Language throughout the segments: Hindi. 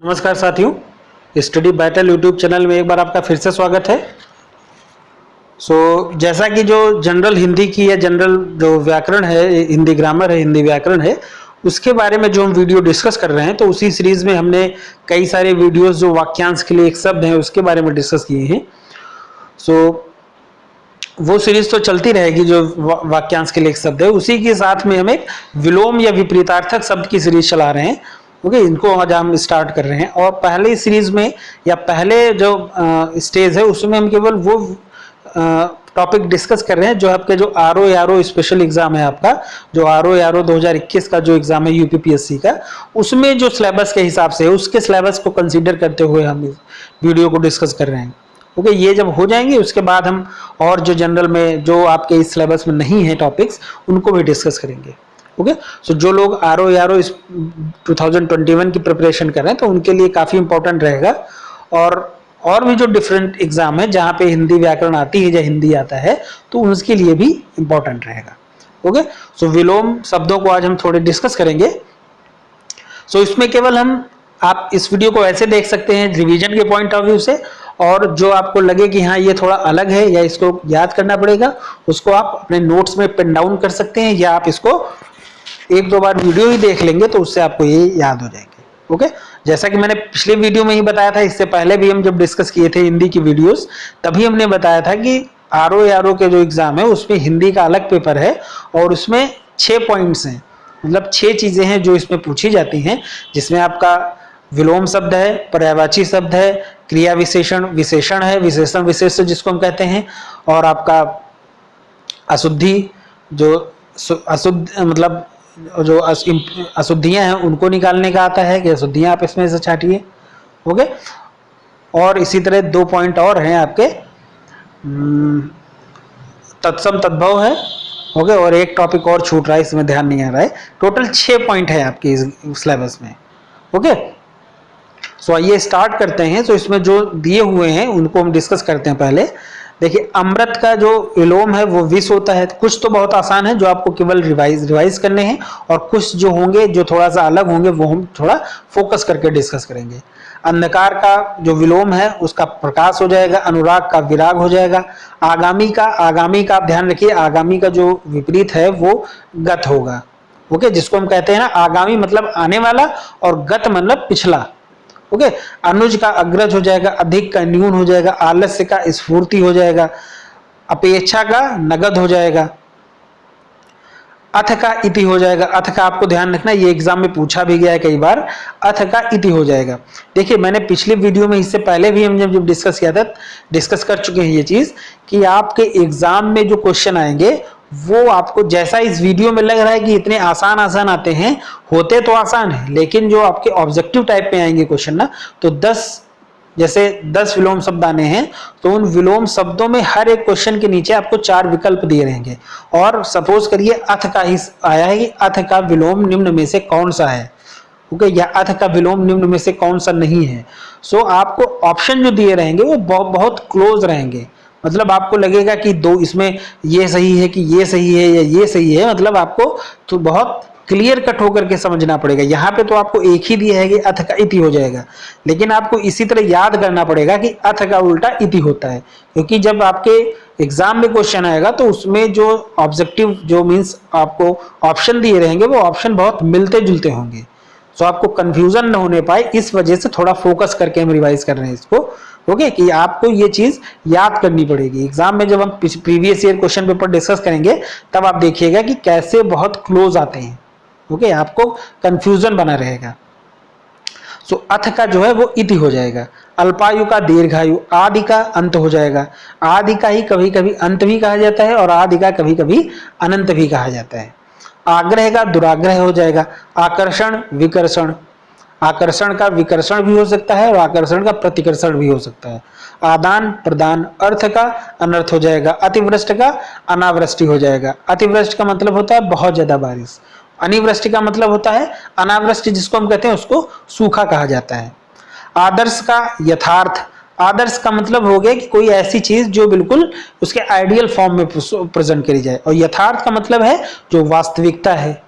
नमस्कार साथियों, स्टडी बैटल यूट्यूब चैनल में एक बार आपका फिर से स्वागत है। जैसा कि जो जनरल हिंदी की या जनरल जो व्याकरण है, हिंदी ग्रामर है, हिंदी व्याकरण है, उसके बारे में जो हम वीडियो डिस्कस कर रहे हैं, तो उसी सीरीज में हमने कई सारे वीडियोस जो वाक्यांश के लिए एक शब्द है उसके बारे में डिस्कस किए हैं। वो सीरीज तो चलती रहेगी जो वाक्यांश के लिए एक शब्द है। उसी के साथ में हम एक विलोम या विपरीतार्थक शब्द की सीरीज चला रहे हैं। ओके, इनको आज हम स्टार्ट कर रहे हैं। और पहले सीरीज में या पहले जो स्टेज है उसमें हम केवल वो टॉपिक डिस्कस कर रहे हैं जो आपके जो आरओ स्पेशल एग्जाम है, आपका जो आरओ 2021 का जो एग्जाम है यूपीपीएससी का, उसमें जो सिलेबस के हिसाब से है उसके सिलेबस को कंसीडर करते हुए हम इस वीडियो को डिस्कस कर रहे हैं। ओके, ये जब हो जाएंगे उसके बाद हम और जो जनरल में जो आपके इस सिलेबस में नहीं है टॉपिक्स, उनको भी डिस्कस करेंगे। ओके, सो जो लोग आरओ 2021 की प्रिपरेशन कर रहे हैं तो उनके लिए काफ़ी इंपॉर्टेंट रहेगा। और भी जो डिफरेंट एग्जाम है जहाँ पे हिंदी व्याकरण आती है या हिंदी आता है, तो उसके लिए भी इंपॉर्टेंट रहेगा। ओके, सो विलोम शब्दों को आज हम थोड़े डिस्कस करेंगे। सो इसमें केवल आप इस वीडियो को ऐसे देख सकते हैं रिवीजन के पॉइंट ऑफ व्यू से, और जो आपको लगे कि हाँ ये थोड़ा अलग है या इसको याद करना पड़ेगा, उसको आप अपने नोट्स में पेन डाउन कर सकते हैं, या आप इसको एक दो बार वीडियो ही देख लेंगे तो उससे आपको ये याद हो जाएंगे। ओके, जैसा कि मैंने पिछले वीडियो में ही बताया था, इससे पहले भी हम जब डिस्कस किए थे हिंदी की वीडियोस, तभी हमने बताया था कि आरओ के जो एग्जाम है उसमें हिंदी का अलग पेपर है और उसमें 6 पॉइंट्स हैं, मतलब 6 चीजें हैं जो इसमें पूछी जाती हैं, जिसमें आपका विलोम शब्द है, पर्यायवाची शब्द है, क्रिया विशेषण है, विशेषण विशेष जिसको हम कहते हैं, और आपका अशुद्धि, जो अशुद्ध मतलब जो अशुद्धियां हैं उनको निकालने का आता है कि अशुद्धियां आप इसमें से छाटिए। ओके, और इसी तरह 2 पॉइंट और हैं आपके, तत्सम तद्भव है। ओके, और एक टॉपिक और छूट रहा है, इसमें ध्यान नहीं आ रहा है। टोटल 6 पॉइंट है आपके इस सिलेबस में। ओके, सो आइए स्टार्ट करते हैं। तो इसमें जो दिए हुए हैं उनको हम डिस्कस करते हैं। पहले देखिए, अमृत का जो विलोम है वो विष होता है। कुछ तो बहुत आसान है जो आपको केवल रिवाइज करने हैं, और कुछ जो होंगे जो थोड़ा सा अलग होंगे वो हम थोड़ा फोकस करके डिस्कस करेंगे। अंधकार का जो विलोम है उसका प्रकाश हो जाएगा, अनुराग का विराग हो जाएगा। आगामी का आप ध्यान रखिए, आगामी का जो विपरीत है वो गत होगा। ओके, जिसको हम कहते हैं ना, आगामी मतलब आने वाला और गत मतलब पिछला। ओके, अनुज का अग्रज हो जाएगा, अधिक का न्यून हो जाएगा, आलस्य का स्फूर्ति हो जाएगा, अपेक्षा का नगद हो जाएगा, अथ का इति हो जाएगा। अथ का आपको ध्यान रखना, ये एग्जाम में पूछा भी गया है कई बार, अथ का इति हो जाएगा। देखिए, मैंने पिछली वीडियो में, इससे पहले भी हम जब डिस्कस किया था, डिस्कस कर चुके हैं ये चीज कि आपके एग्जाम में जो क्वेश्चन आएंगे वो आपको, जैसा इस वीडियो में लग रहा है कि इतने आसान आते हैं, होते तो आसान है, लेकिन जो आपके ऑब्जेक्टिव टाइप में आएंगे क्वेश्चन ना, तो 10 विलोम शब्द आने हैं, तो उन विलोम शब्दों में हर एक क्वेश्चन के नीचे आपको 4 विकल्प दिए रहेंगे। और सपोज करिए अथ का ही आया है कि अथ का विलोम निम्न में से कौन सा है, ओके, या अथ का विलोम निम्न में से कौन सा नहीं है। सो आपको ऑप्शन जो दिए रहेंगे वो बहुत क्लोज रहेंगे, मतलब आपको लगेगा कि दो इसमें ये सही है कि ये सही है या ये सही है, मतलब आपको तो बहुत क्लियर कट होकर के समझना पड़ेगा। यहाँ पे तो आपको एक ही दिया है कि अथ का इति हो जाएगा, लेकिन आपको इसी तरह याद करना पड़ेगा कि अथ का उल्टा इति होता है, क्योंकि जब आपके एग्जाम में क्वेश्चन आएगा तो उसमें जो ऑब्जेक्टिव जो मीन्स आपको ऑप्शन दिए रहेंगे वो ऑप्शन बहुत मिलते जुलते होंगे। सो आपको कंफ्यूजन न होने पाए, इस वजह से थोड़ा फोकस करके हम रिवाइज कर रहे हैं इसको। ओके, कि आपको ये चीज याद करनी पड़ेगी। एग्जाम में जब हम previous year question paper discuss करेंगे तब आप देखिएगा कि कैसे बहुत क्लोज आते हैं। ओके, आपको कंफ्यूजन बना रहेगा। सो अथ का जो है वो इति हो जाएगा। अल्पायु का दीर्घायु, आदि का अंत हो जाएगा। आदि का ही कभी कभी अंत भी कहा जाता है और आदि का कभी कभी अनंत भी कहा जाता है। आग्रह का दुराग्रह हो जाएगा। आकर्षण विकर्षण, आकर्षण का विकर्षण भी हो सकता है और आकर्षण का प्रतिकर्षण भी हो सकता है। आदान प्रदान, अर्थ का अनर्थ हो जाएगा। अतिवृष्टि का अनावृष्टि हो जाएगा। अतिवृष्टि का मतलब होता है बहुत ज्यादा बारिश, अनिवृष्टि का मतलब होता है अनावृष्टि, जिसको हम कहते हैं उसको सूखा कहा जाता है। आदर्श का यथार्थ, आदर्श का मतलब हो गया कि कोई ऐसी चीज जो बिल्कुल उसके आइडियल फॉर्म में प्रेजेंट करी जाए, और यथार्थ का मतलब है जो वास्तविकता है।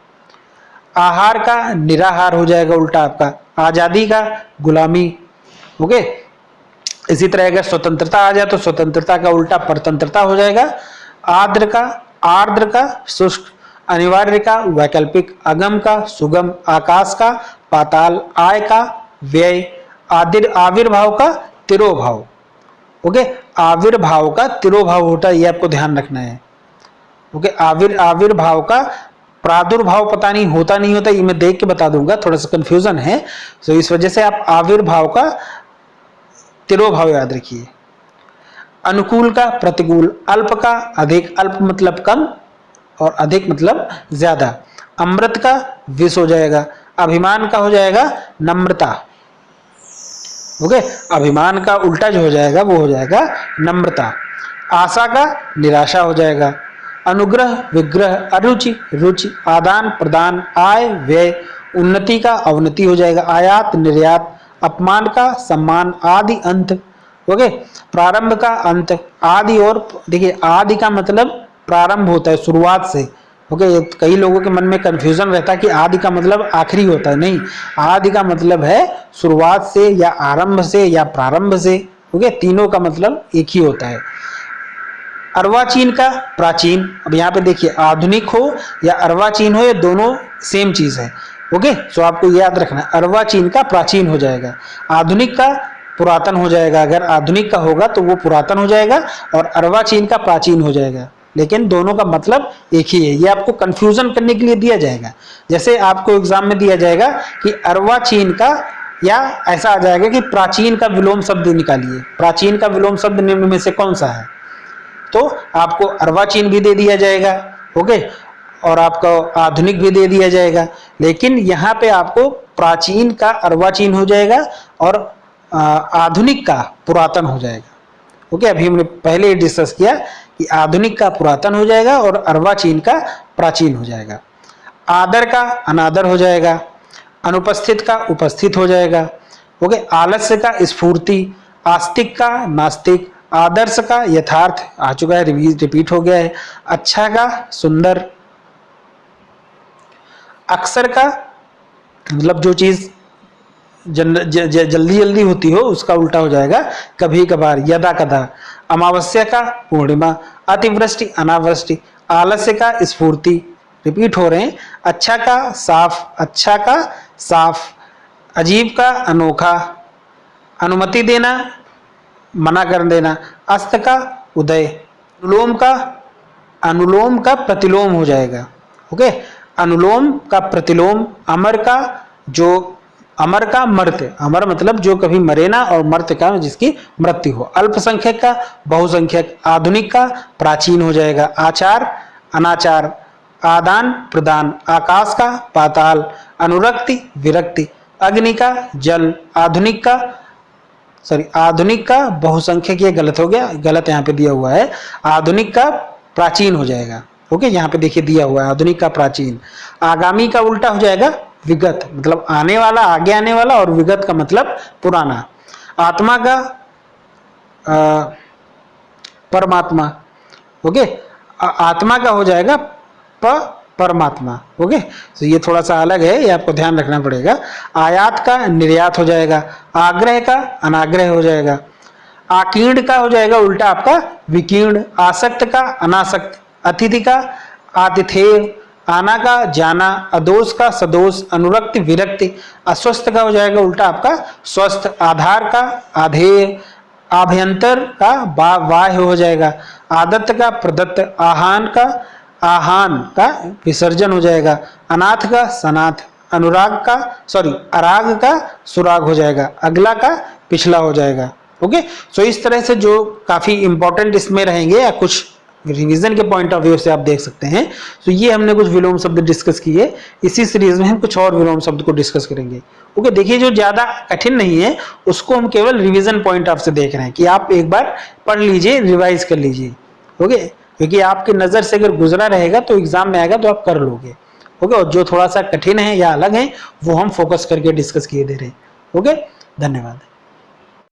आहार का निराहार हो जाएगा उल्टा आपका। आजादी का गुलामी। ओके, इसी तरह अगर स्वतंत्रता आ जाए तो स्वतंत्रता का उल्टा परतंत्रता हो जाएगा। आर्द्र का शुष्क, अनिवार्य का वैकल्पिक, अगम का सुगम, आकाश का पाताल, आय का व्यय, आविर्भाव का तिरोभाव। ओके, आविर्भाव का तिरोभाव होता है, ये आपको ध्यान रखना है। ओके, आविर्भाव का प्रादुर्भाव पता नहीं होता नहीं होता, ये मैं देख के बता दूंगा, थोड़ा सा कंफ्यूजन है, तो इस वजह से आप आविर्भाव का तिरोभाव याद रखिए। अनुकूल का प्रतिकूल, अल्प का अधिक, अल्प मतलब कम और अधिक मतलब ज्यादा। अमृत का विष हो जाएगा। अभिमान का हो जाएगा नम्रता। ओके, अभिमान का उल्टा जो हो जाएगा वो हो जाएगा नम्रता। आशा का निराशा हो जाएगा। अनुग्रह विग्रह, अरुचि रुचि, आदान प्रदान, आय व्यय, उन्नति का अवनति हो जाएगा। आयात निर्यात, अपमान का सम्मान, आदि अंत। ओके, प्रारंभ का अंत, आदि और देखिए आदि का मतलब प्रारंभ होता है शुरुआत से। ओके, कई लोगों के मन में कंफ्यूजन रहता है कि आदि का मतलब आखिरी होता है, नहीं, आदि का मतलब है शुरुआत से या आरंभ से या प्रारंभ से। ओके, तीनों का मतलब एक ही होता है। अर्वाचीन का प्राचीन, अब यहाँ पे देखिए आधुनिक हो या अर्वाचीन हो, ये दोनों सेम चीज है। ओके, सो आपको याद रखना, अर्वाचीन का प्राचीन हो जाएगा, आधुनिक का पुरातन हो जाएगा। अगर आधुनिक का होगा तो वो पुरातन हो जाएगा और अर्वाचीन का प्राचीन हो जाएगा, लेकिन दोनों का मतलब एक ही है। ये आपको कंफ्यूजन करने के लिए दिया जाएगा। जैसे आपको एग्जाम में दिया जाएगा कि अर्वाचीन का, या ऐसा आ जाएगा कि प्राचीन का विलोम शब्द निकालिए, प्राचीन का विलोम शब्द निम्न में से कौन सा है, तो आपको अर्वाचीन भी दे दिया जाएगा। ओके, और आपको आधुनिक भी दे दिया जाएगा, लेकिन यहाँ पे आपको प्राचीन का अर्वाचीन हो जाएगा और आधुनिक का पुरातन हो जाएगा। ओके, अभी हमने पहले ही डिस्कस किया कि आधुनिक का पुरातन हो जाएगा और अर्वाचीन का प्राचीन हो जाएगा। आदर का अनादर हो जाएगा। अनुपस्थित का उपस्थित हो जाएगा। ओके, आलस्य का स्फूर्ति, आस्तिक का नास्तिक, आदर्श का यथार्थ आ चुका है, रिपीट हो गया है। अच्छा का सुंदर, अक्सर का मतलब जो चीज जल्दी जल्दी होती हो उसका उल्टा हो जाएगा कभी कभार, यदा कदा। अमावस्या का पूर्णिमा, अतिवृष्टि अनावृष्टि, आलस्य का स्फूर्ति, रिपीट हो रहे हैं। अच्छा का साफ, अच्छा का साफ, अजीब का अनोखा, अनुमति देना मना कर देना, अस्त का उदय, अनुलोम का प्रतिलोम हो जाएगा। ओके, अनुलोम का प्रतिलोम, अमर का जो, अमर का मर्त्य, अमर मतलब जो कभी मरे ना, और मर्त्य का जिसकी मृत्यु हो। अल्पसंख्यक का बहुसंख्यक, आधुनिक का प्राचीन हो जाएगा। आचार अनाचार, आदान प्रदान, आकाश का पाताल, अनुरक्ति विरक्ति, अग्नि का जल, आधुनिक का बहुसंख्यक, ये गलत हो गया, गलत यहाँ पे दिया हुआ है, आधुनिक का प्राचीन हो जाएगा। ओके, यहाँ पे देखिए दिया हुआ है आधुनिक का प्राचीन। आगामी का उल्टा हो जाएगा विगत, मतलब आने वाला, आगे आने वाला, और विगत का मतलब पुराना। आत्मा का परमात्मा। ओके, आत्मा का हो जाएगा परमात्मा। ओके, तो ये थोड़ा सा अलग है, ये आपको ध्यान रखना पड़ेगा। आयात का निर्यात हो जाएगा। आग्रह का अनाग्रह हो जाएगा। आकीर्ण का हो जाएगा उल्टा आपका विकीर्ण। आसक्त का अनासक्त, अतिथि का आतिथेय, आना का जाना, अदोष का सदोष, अनुरक्ति विरक्ति। अस्वस्थ का हो जाएगा उल्टा आपका स्वस्थ। आधार का आधेय, आभ्यंतर का बाह्य हो जाएगा। आदत्त का प्रदत्त, आहान का विसर्जन हो जाएगा। अनाथ का सनाथ, अराग का सुराग हो जाएगा। अगला का पिछला हो जाएगा। ओके, सो इस तरह से जो काफी इंपॉर्टेंट इसमें रहेंगे, या कुछ रिवीजन के पॉइंट ऑफ व्यू से आप देख सकते हैं। तो ये हमने कुछ विलोम शब्द डिस्कस किए। इसी सीरीज में हम कुछ और विलोम शब्द को डिस्कस करेंगे। ओके, देखिए जो ज्यादा कठिन नहीं है उसको हम केवल रिवीजन पॉइंट ऑफ से देख रहे हैं कि आप एक बार पढ़ लीजिए, रिवाइज कर लीजिए। ओके, क्योंकि आपकी नजर से अगर गुजरा रहेगा तो एग्जाम में आएगा तो आप कर लोगे। ओके, और जो थोड़ा सा कठिन है या अलग है वो हम फोकस करके डिस्कस किए दे रहे हैं। ओके, धन्यवाद।